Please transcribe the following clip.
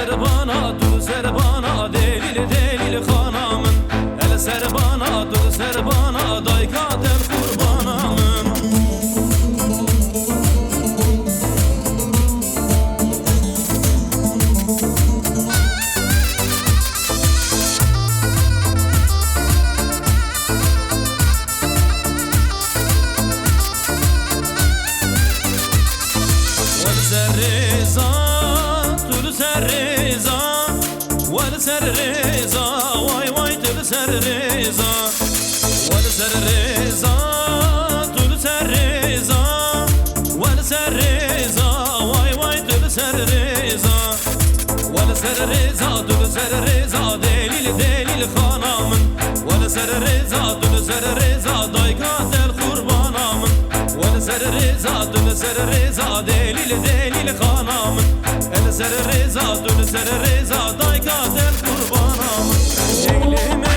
serbana, dur serbana, delil delil hanamın. El serbana, dur serbana, dayka tel kurbanamın. Ser reza, vay vay tül ser reza. Vel ser reza, tül ser reza. Vel ser reza, vay vay tül ser reza. Vel ser reza, tül ser reza, delil delil hanamın. Vel ser reza, tül ser reza, dayka tel kurbanamın. Vel ser reza, tül ser reza, delil delil hanamın. El ser reza, tül ser reza, dayka tel kurbanamın. Eyleme